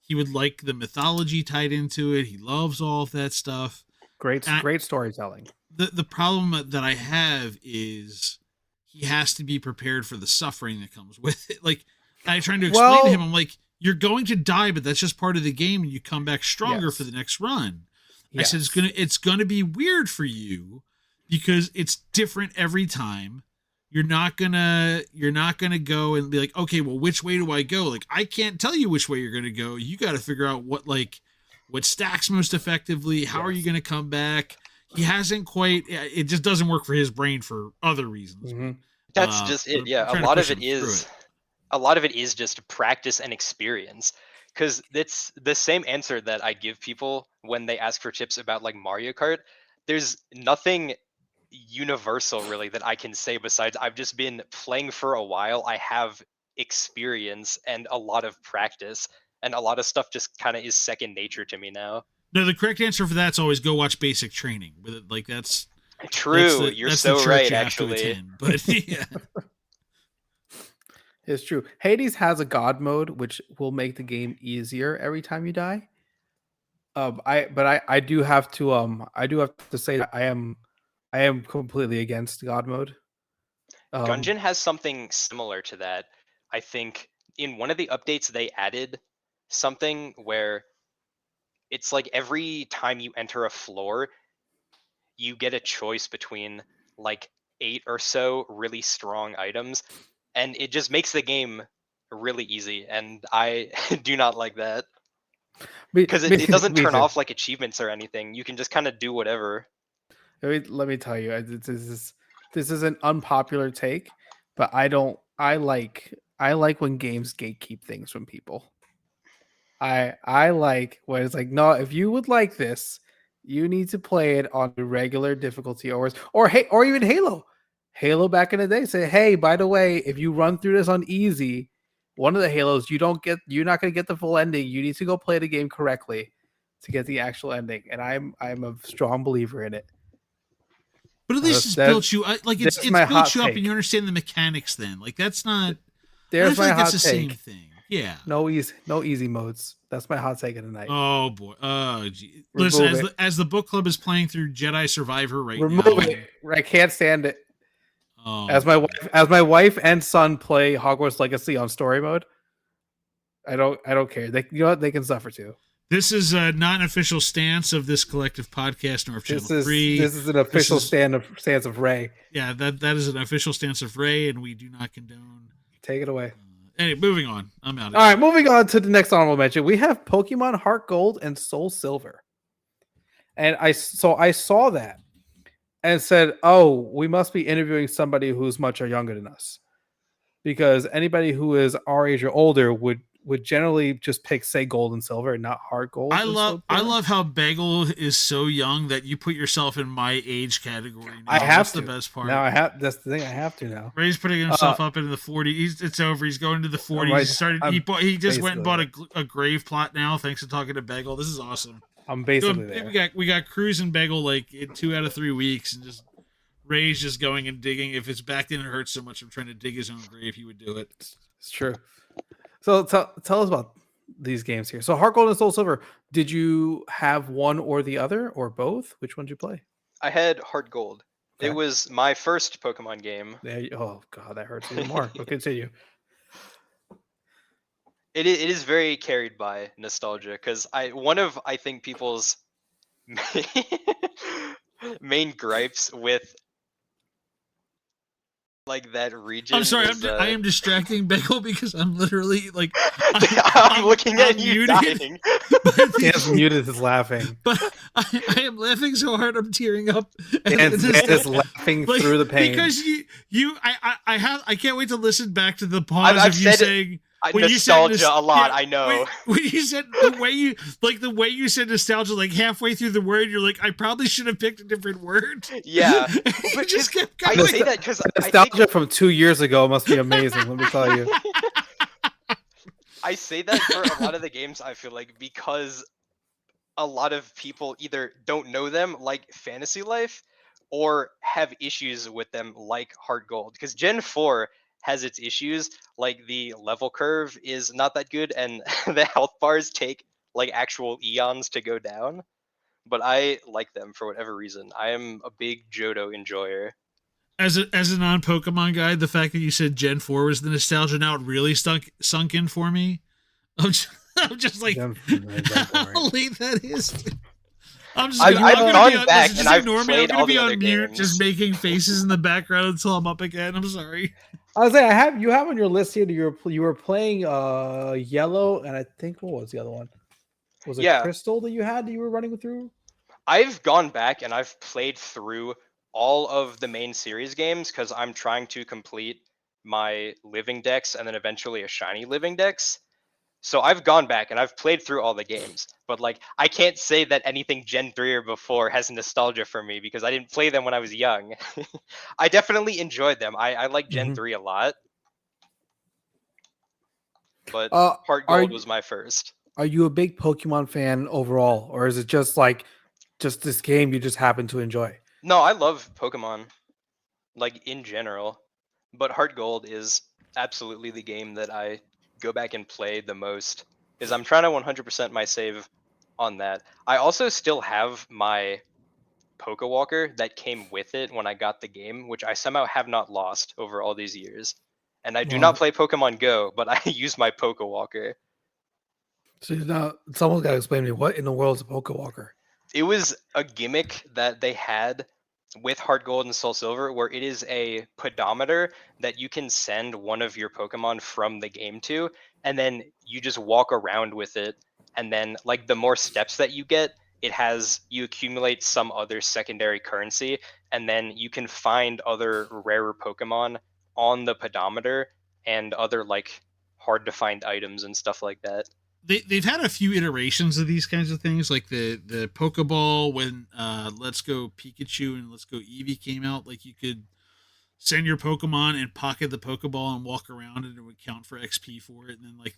He would like the mythology tied into it. He loves all of that stuff. Great storytelling. The problem that I have is he has to be prepared for the suffering that comes with it. Like I trying to explain to him, I'm like, you're going to die, but that's just part of the game, and you come back stronger for the next run. Yes. I said it's gonna be weird for you because it's different every time. You're not gonna go and be like, okay, well, which way do I go? Like I can't tell you which way you're gonna go. You got to figure out what stacks most effectively. How are you gonna come back? He hasn't quite. It just doesn't work for his brain for other reasons. That's just it. Yeah, a lot of it is just practice and experience. Because it's the same answer that I give people when they ask for tips about like Mario Kart. There's nothing universal really that I can say besides I've just been playing for a while. I have experience and a lot of practice, and a lot of stuff just kind of is second nature to me now. No, the correct answer for that's always go watch basic training. Like that's true. You're so right, actually. But yeah. It's true. Hades has a god mode, which will make the game easier every time you die. I do have to say that I am completely against god mode. Gungeon has something similar to that. I think in one of the updates they added something where it's like every time you enter a floor, you get a choice between like 8 or so really strong items, and it just makes the game really easy, and I do not like that. Because it doesn't turn off like achievements or anything. You can just kind of do whatever. Let me tell you, this is an unpopular take, but I like when games gatekeep things from people. I like when it's like, no, if you would like this, you need to play it on the regular difficulty, or even Halo. Halo back in the day say, hey, by the way, if you run through this on easy, one of the Halos, you're not going to get the full ending. You need to go play the game correctly to get the actual ending. And I'm a strong believer in it. But at least it's built you like it's built you up, and you understand the mechanics. Then, like that's not. There's my hot take. The same thing. Yeah. No easy modes. That's my hot take of the night. Oh boy. Oh, gee. Listen, as the book club is playing through Jedi Survivor now. Remove it. I can't stand it. Oh, as my wife and son play Hogwarts Legacy on story mode, I don't care. They they can suffer too. This is not an official stance of this collective podcast nor of Channel 3. This is an official stance of Ray. Yeah, that is an official stance of Ray, and we do not condone. Take it away. Anyway, moving on. I'm out. All right, moving on to the next honorable mention. We have Pokemon Heart Gold and Soul Silver, and I saw that and said, "Oh, we must be interviewing somebody who's much younger than us, because anybody who is our age or older would generally just pick, say, gold and silver and not Heart Gold." I love how Bagel is so young that you put yourself in my age category now. I have the best part. Now that's the thing. I have to now. Ray's putting himself up into the 40s. It's over. He's going to the 40s. He just went and bought a grave plot now, thanks to talking to Bagel. This is awesome. I'm basically there. We got Cruz and Bagel like in 2 out of 3 weeks, and just Ray's just going and digging. If his back didn't hurt so much from trying to dig his own grave, he would do it. It's true. So tell us about these games here. So Heart Gold and Soul Silver, did you have one or the other or both? Which one did you play? I had Heart Gold. Okay. It was my first Pokemon game. Oh god, that hurts even more. We'll continue. It is very carried by nostalgia, because I think people's main gripes with like that region. I'm sorry, I am distracting Bagel because I'm literally like I'm looking at you dying. Dan's muted is laughing. But I am laughing so hard I'm tearing up. Dan's is laughing through the pain. Because I can't wait to listen back to the pause of you saying nostalgia a lot. I know. When you said the way you said nostalgia, like halfway through the word, you're like, I probably should have picked a different word. Yeah, but just kept I say that because nostalgia from 2 years ago must be amazing. Let me tell you. I say that for a lot of the games. I feel like because a lot of people either don't know them, like Fantasy Life, or have issues with them, like Heart Gold. Because Gen 4 has its issues, like the level curve is not that good, and the health bars take like actual eons to go down. But I like them for whatever reason. I am a big Johto enjoyer. As a non-Pokemon guy, the fact that you said Gen 4 was the nostalgia, now it really sunk in for me. I'm just like, how late that is. I've gone back and I've played all the other games. Just making faces in the background until I'm up again. I'm sorry. I was saying, you have on your list here. You were playing Yellow, and I think what was the other one? Was it Crystal that you were running through? I've gone back and I've played through all of the main series games because I'm trying to complete my living dex and then eventually a shiny living dex. So I've gone back and I've played through all the games, but like I can't say that anything Gen 3 or before has nostalgia for me because I didn't play them when I was young. I definitely enjoyed them. I like Gen 3 a lot. But Heart Gold was my first. Are you a big Pokemon fan overall, or is it just this game you just happen to enjoy? No, I love Pokemon, like in general, but Heart Gold is absolutely the game that I go back and play the most, is I'm trying to 100% my save on that. I also still have my Pokewalker that came with it when I got the game, which I somehow have not lost over all these years. And I do not play Pokemon Go, but I use my Pokewalker. So now someone's got to explain to me, what in the world is a Pokewalker? It was a gimmick that they had with Heart Gold and Soul Silver, where it is a pedometer that you can send one of your Pokemon from the game to, and then you just walk around with it. And then, like, the more steps that you get, you accumulate some other secondary currency, and then you can find other rarer Pokemon on the pedometer and other, like, hard to find items and stuff like that. They've had a few iterations of these kinds of things, like the Pokeball when Let's Go Pikachu and Let's Go Eevee came out. Like, you could send your Pokemon and pocket the Pokeball and walk around, and it would count for XP for it. And then, like,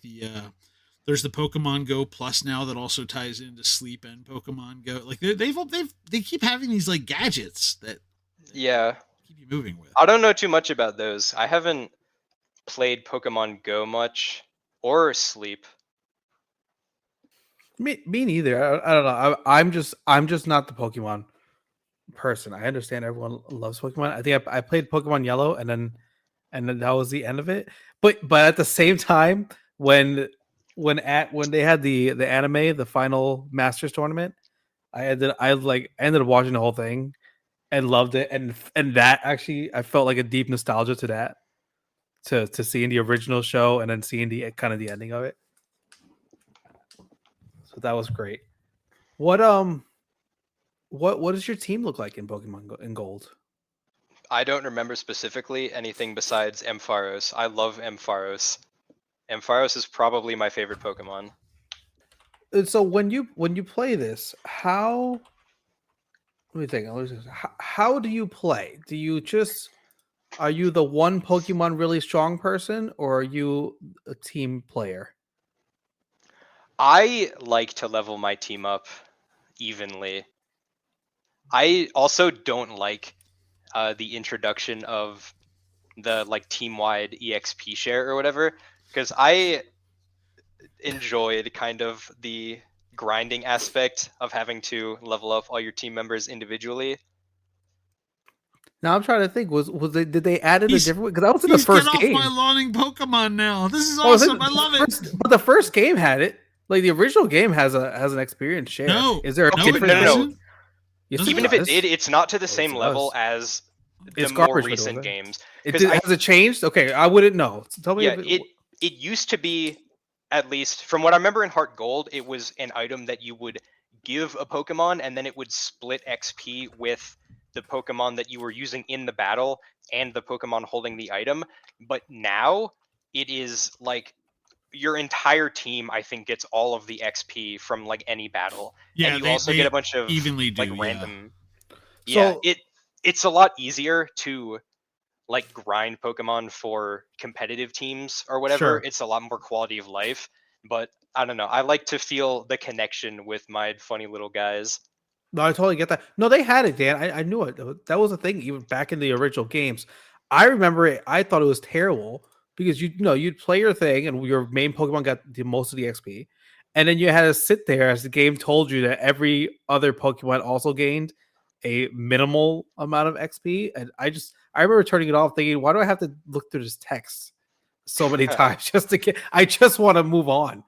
there's the Pokemon Go Plus now that also ties into Sleep and Pokemon Go. Like, they keep having these, like, gadgets that Yeah, keep you moving with. I don't know too much about those. I haven't played Pokemon Go much or Sleep. Me neither. I don't know. I'm just not the Pokemon person. I understand everyone loves Pokemon. I think I played Pokemon Yellow, and then that was the end of it. But at the same time, when they had the anime, the final Masters tournament, I ended up watching the whole thing and loved it. And that actually, I felt like a deep nostalgia to that, to seeing the original show and then seeing the kind of the ending of it. So that was great. What does your team look like in Pokemon in Gold? I don't remember specifically anything besides Ampharos. I love Ampharos. Ampharos is probably my favorite Pokemon. And so when you play this, how? Let me think. How do you play? Are you the one Pokemon really strong person, or are you a team player? I like to level my team up evenly. I also don't like the introduction of the, like, team-wide EXP share or whatever, because I enjoyed kind of the grinding aspect of having to level up all your team members individually. Now I'm trying to think. Did they add it a different way? Because that was in the first game. Get off my lawning Pokemon now. This is awesome. I love it. But the first game had it. Like, the original game has an experience share. No, is there a difference? No. Yes, Even if it did, it's not to the same level as the more recent games. Has it changed? Okay, I wouldn't know. Tell me. Yeah, it used to be, at least from what I remember in Heart Gold, it was an item that you would give a Pokemon, and then it would split XP with the Pokemon that you were using in the battle and the Pokemon holding the item. But now it is like your entire team, I think, gets all of the XP from, like, any battle. Yeah, and you also get a bunch of evenly do, like random. Yeah, so it's a lot easier to, like, grind Pokemon for competitive teams or whatever. Sure. It's a lot more quality of life. But I don't know. I like to feel the connection with my funny little guys. No, I totally get that. No, they had it, Dan. I knew it. That was a thing even back in the original games. I remember it. I thought it was terrible because you'd play your thing and your main Pokemon got most of the XP, and then you had to sit there as the game told you that every other Pokemon also gained a minimal amount of XP. And I remember turning it off, thinking, why do I have to look through this text so many times just to get? I just want to move on.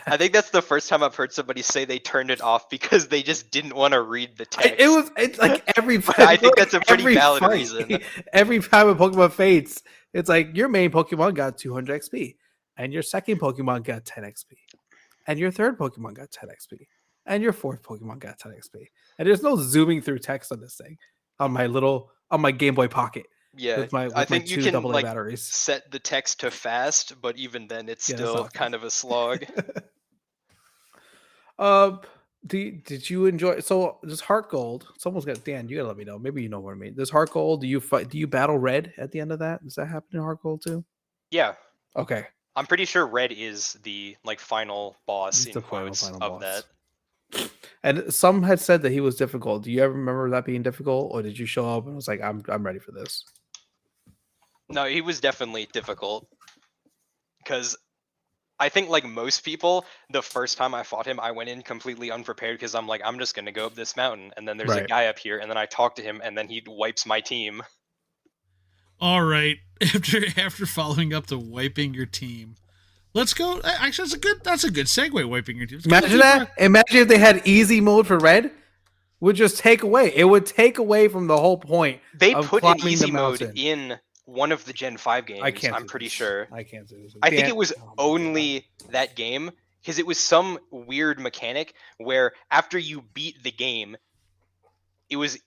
I think that's the first time I've heard somebody say they turned it off because they just didn't want to read the text. It's like every fight. I think that's a pretty valid reason. Every time a Pokemon faints, it's like your main Pokemon got 200 XP, and your second Pokemon got 10 XP, and your third Pokemon got 10 XP, and your fourth Pokemon got 10 XP. And there's no zooming through text on this thing on my Game Boy Pocket. Yeah, with I think you can AA batteries. set the text to fast, but even then, it's still kind of a slog. Did you enjoy? So this Heart Gold, someone's got Dan. You gotta let me know. Maybe you know what I mean. This Heart Gold. Do you battle Red at the end of that? Does that happen in Heart Gold too? Yeah. Okay. I'm pretty sure Red is the, like, final boss in quotes final of boss. that. And some had said that he was difficult. Do you ever remember that being difficult, or did you show up and was like, I'm ready for this? No, he was definitely difficult. Because I think, like most people, the first time I fought him, I went in completely unprepared because I'm like, I'm just going to go up this mountain. And then there's a guy up here, and then I talk to him, and then he wipes my team. All right. After following up to wiping your team, let's go. Actually, that's a good segue, wiping your team. Imagine that. Imagine if they had easy mode for Red. would just take away. It would take away from the whole point They of put an climbing easy the mode mountain. in one of the Gen 5 games, I can't. I'm do pretty this. sure. I can't do this. I think Dan- it was oh my God. only that game because it was some weird mechanic where after you beat the game, it was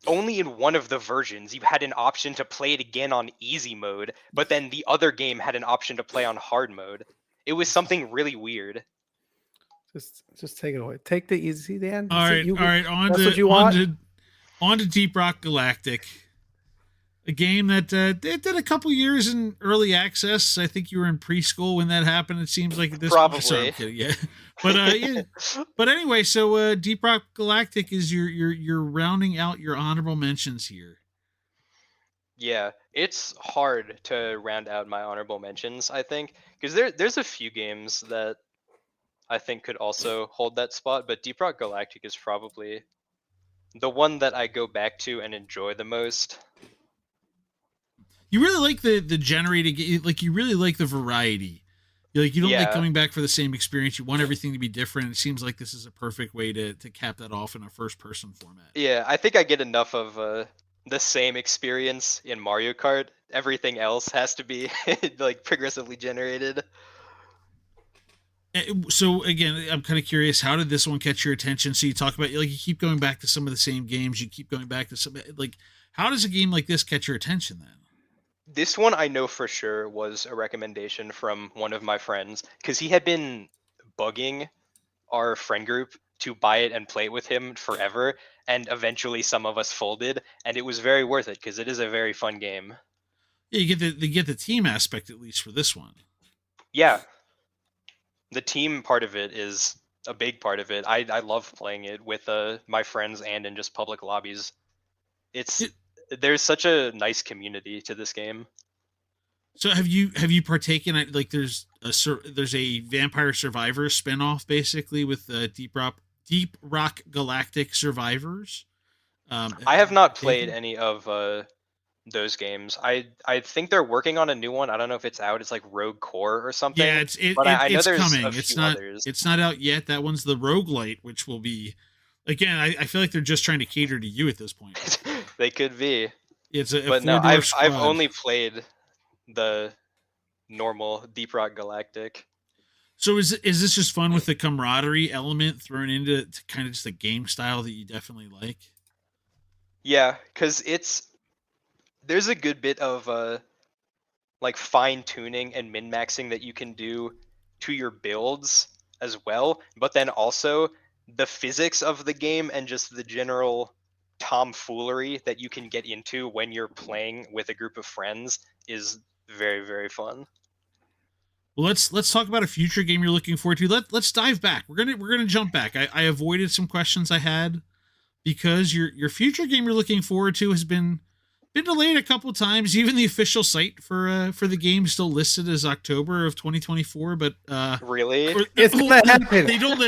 only in one of the versions you had an option to play it again on easy mode, but then the other game had an option to play on hard mode. It was something really weird. Just take it away. Take the easy, Dan. All right, all right. On that's to what you want? on to Deep Rock Galactic, a game that it did a couple years in early access. I think you were in preschool when that happened. It seems like at this Probably. point. Sorry, I'm kidding. Yeah, but yeah. But anyway, so Deep Rock Galactic is you're rounding out your honorable mentions here. Yeah, it's hard to round out my honorable mentions, I think, because there's a few games that I think could also hold that spot, but Deep Rock Galactic is probably the one that I go back to and enjoy the most. You really like the generated, like you really like the variety. You don't like Yeah. coming back for the same experience. You want everything to be different. It seems like this is a perfect way to cap that off in a first person format. Yeah, I think I get enough of the same experience in Mario Kart. Everything else has to be like progressively generated. So again, I'm kind of curious, how did this one catch your attention? So you talk about, like, you keep going back to some of the same games, you keep going back to some, like, how does a game like this catch your attention then? This one I know for sure was a recommendation from one of my friends because he had been bugging our friend group to buy it and play it with him forever, and eventually some of us folded, and it was very worth it because it is a very fun game. Yeah, you get the team aspect at least for this one. Yeah, the team part of it is a big part of it. I love playing it with my friends and in just public lobbies. There's such a nice community to this game. So have you partaken at, like, there's a Vampire Survivors spinoff basically with Deep Rock Galactic Survivors? I have not played any of those games. I think they're working on a new one. I don't know if it's out. It's like Rogue Core or something. Yeah, I know it's there's coming. a few It's not others. it's not out yet. That one's the roguelite, which will be, again, I feel like they're just trying to cater to you at this point. They could be. It's a But no, four-door I've squad. only played the normal Deep Rock Galactic. So is this just fun with the camaraderie element thrown into kind of just a game style that you definitely like? Yeah, because there's a good bit of like fine tuning and min maxing that you can do to your builds as well, but then also the physics of the game and just the general tomfoolery that you can get into when you're playing with a group of friends is very, very fun. Well, let's talk about a future game you're looking forward to. Let's dive back. We're gonna jump back. I avoided some questions I had because your future game you're looking forward to has been delayed a couple of times. Even the official site for the game is still listed as October of 2024, but Really? It's gonna happen. They don't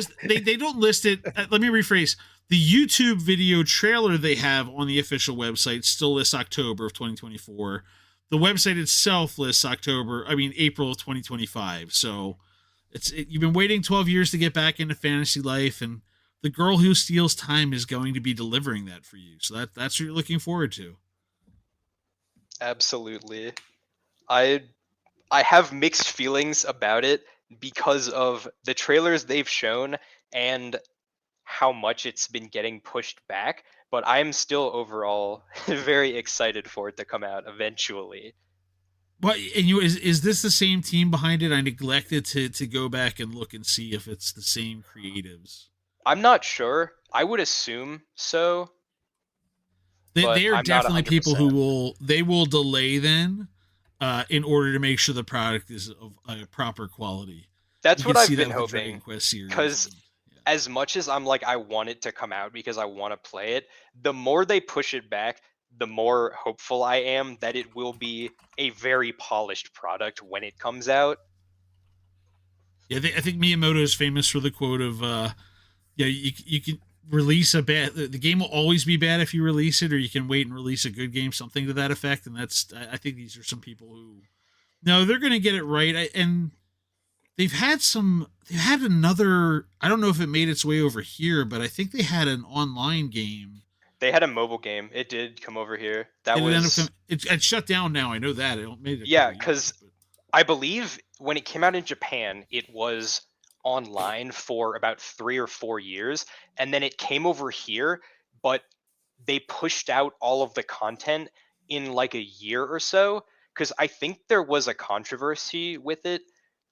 list it. Let me rephrase. The YouTube video trailer they have on the official website still lists October of 2024. The website itself lists April of 2025. So you've been waiting 12 years to get back into fantasy life, and the girl who steals time is going to be delivering that for you. So that's what you're looking forward to. Absolutely. I have mixed feelings about it because of the trailers they've shown and how much it's been getting pushed back, but I'm still overall very excited for it to come out eventually. But and is this the same team behind it? I neglected to go back and look and see if it's the same creatives. I'm not sure. I would assume so. They But are I'm not definitely people who 100%. will delay then in order to make sure the product is of a proper quality. That's You what can I've see been that with the Dragon hoping. Quest series. 'Cause As much as I'm like, I want it to come out because I want to play it, the more they push it back, the more hopeful I am that it will be a very polished product when it comes out. Yeah, I think Miyamoto is famous for the quote of, you can release a bad, the game will always be bad if you release it, or you can wait and release a good game, something to that effect. And I think these are some people who, no, they're going to get it right. And They've had another. I don't know if it made its way over here, but I think they had an online game. They had a mobile game. It did come over here. That Did it end up was it's shut down now. I know that it made it. yeah, because I believe when it came out in Japan, it was online for about 3 or 4 years, and then it came over here, but they pushed out all of the content in like a year or so, because I think there was a controversy with it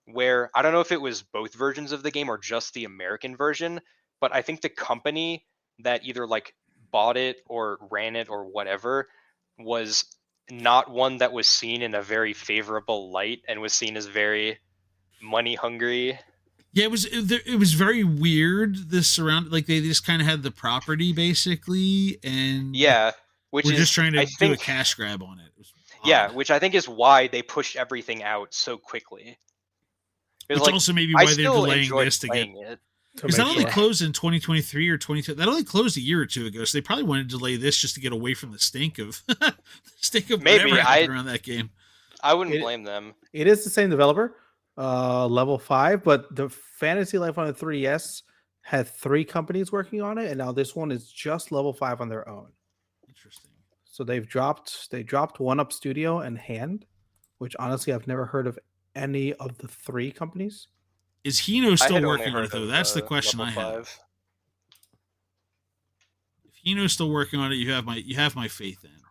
where I don't know if it was both versions of the game or just the American version, but I think the company that either like bought it or ran it or whatever was not one that was seen in a very favorable light and was seen as very money hungry. Yeah, it was very weird. This around like they just kind of had the property basically, and Yeah, which we're is just trying to I do a think cash grab on it. It was yeah, odd. which I think is why they pushed everything out so quickly. Which Like, also maybe I why they're still delaying enjoyed this to get. playing it. To Because make that only sure. closed in 2023 or 22. That only closed a year or two ago, so they probably wanted to delay this just to get away from the stink of Maybe, whatever happened around that game. I wouldn't It- blame them. It is the same developer, Level 5, but the Fantasy Life on the 3DS had 3 companies working on it, and now this one is just Level 5 on their own. Interesting. So they dropped One Up Studio and Hand, which honestly I've never heard of any of the 3 companies. Is Hino I still had only working on heard it though? of, That's the question I Level have. 5. If Hino's still working on it, you have my faith in.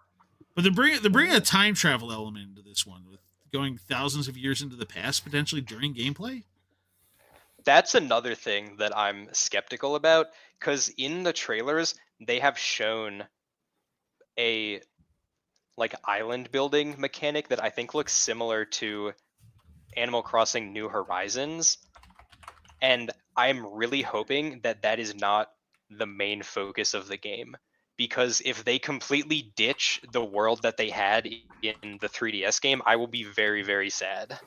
But they're bringing a time travel element into this one, with going thousands of years into the past potentially during gameplay. That's another thing that I'm skeptical about, because in the trailers they have shown a like island building mechanic that I think looks similar to Animal Crossing New Horizons, and I'm really hoping that that is not the main focus of the game, because if they completely ditch the world that they had in the 3DS game, I will be very, very sad.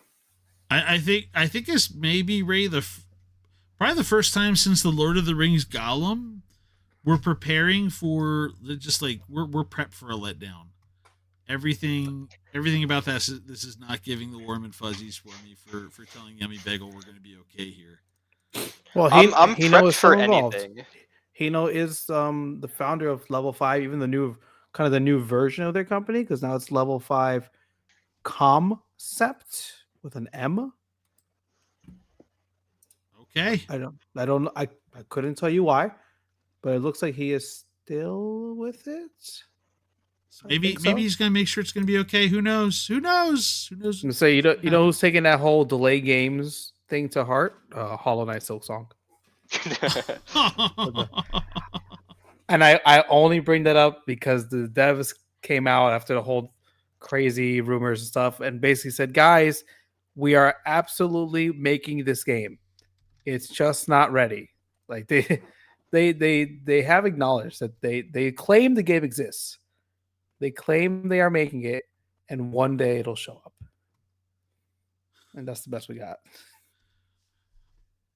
I think it's maybe Ray probably the first time since the Lord of the Rings Gollum, we're preparing for just like we're prepped for a letdown. Everything about this is not giving the warm and fuzzies for me for telling yummybagel we're going to be okay here. Well, I'm Hino prepped is for still involved. anything. Hino is the founder of Level 5, even the new version of their company, because now it's Level 5 Concept with an M. Okay. I couldn't tell you why, but it looks like he is still with it. Maybe he's gonna make sure it's gonna be okay. Who knows? Who knows? I'm gonna say you know who's taking that whole delay games thing to heart? Hollow Knight Silk Song. And I only bring that up because the devs came out after the whole crazy rumors and stuff and basically said, guys, we are absolutely making this game. It's just not ready. Like they have acknowledged that they claim the game exists. They claim they are making it, and one day it'll show up. And that's the best we got.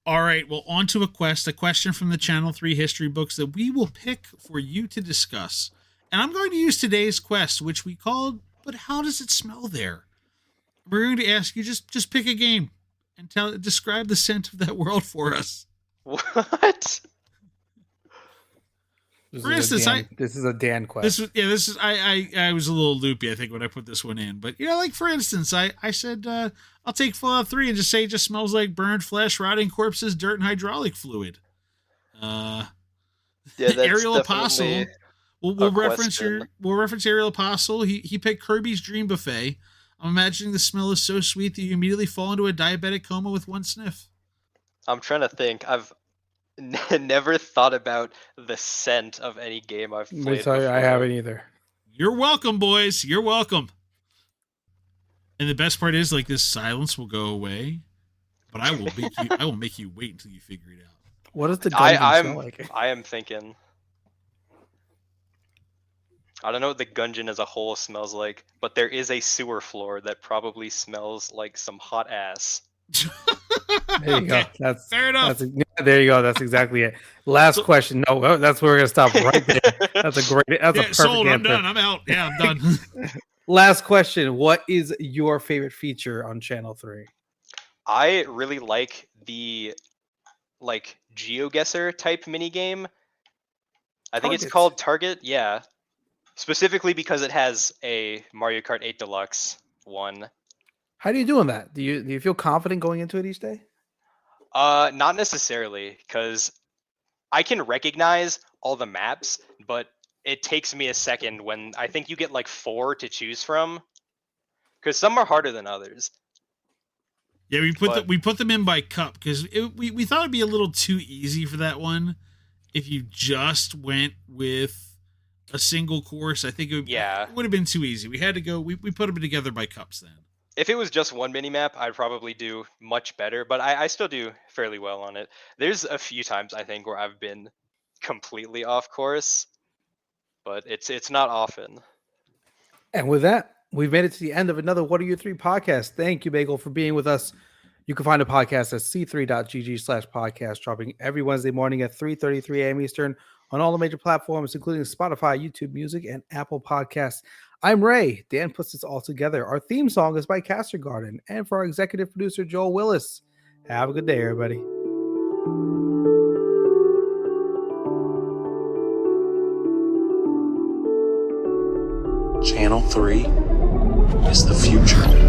All right, well, on to a question from the Channel 3 history books that we will pick for you to discuss. And I'm going to use today's quest, which we called, But How Does It Smell There? We're going to ask you, just pick a game and describe the scent of that world for us. What? For instance, this is a Dan quest. I was a little loopy, I think, when I put this one in. But, like, for instance, I said, I'll take Fallout 3 and just say it just smells like burned flesh, rotting corpses, dirt, and hydraulic fluid. Yeah, that's Ariel definitely Apostle. We'll a reference question. we'll reference Ariel Apostle. He picked Kirby's Dream Buffet. I'm imagining the smell is so sweet that you immediately fall into a diabetic coma with one sniff. I'm trying to think. I've never thought about the scent of any game I've Let me played tell you, before. I haven't either. You're welcome, boys. You're welcome. And the best part is, like, this silence will go away, but I will make you wait until you figure it out. What does the gungeon smell like? I am thinking. I don't know what the gungeon as a whole smells like, but there is a sewer floor that probably smells like some hot ass. There you go. That's fair enough. There you go. That's exactly it. Last question. No, that's where we're gonna stop right there. That's a perfect sold. I'm answer. done. I'm out. Yeah, I'm done. Last question. What is your favorite feature on Channel 3? I really like the like GeoGuessr type minigame. I think it's Targets. called Target, yeah. Specifically because it has a Mario Kart 8 Deluxe one. How do you do in that? Do you feel confident going into it each day? Not necessarily, because I can recognize all the maps, but it takes me a second when I think you get like 4 to choose from, because some are harder than others. Yeah, we put them in by cup because we thought it'd be a little too easy for that one if you just went with a single course. I think it would have been too easy. We had to go. We put them together by cups then. If it was just one minimap, I'd probably do much better, but I still do fairly well on it. There's a few times I think where I've been completely off course, but it's not often. And with that, we've made it to the end of another What Are Your Three podcast. Thank you, Bagel, for being with us. You can find a podcast at c3.gg/podcast, dropping every Wednesday morning at 3:33 a.m. Eastern on all the major platforms, including Spotify, YouTube Music, and Apple Podcasts. I'm Ray. Dan puts this all together. Our theme song is by Caster Garden. And for our executive producer, Joel Willis. Have a good day, everybody. Channel 3 is the future.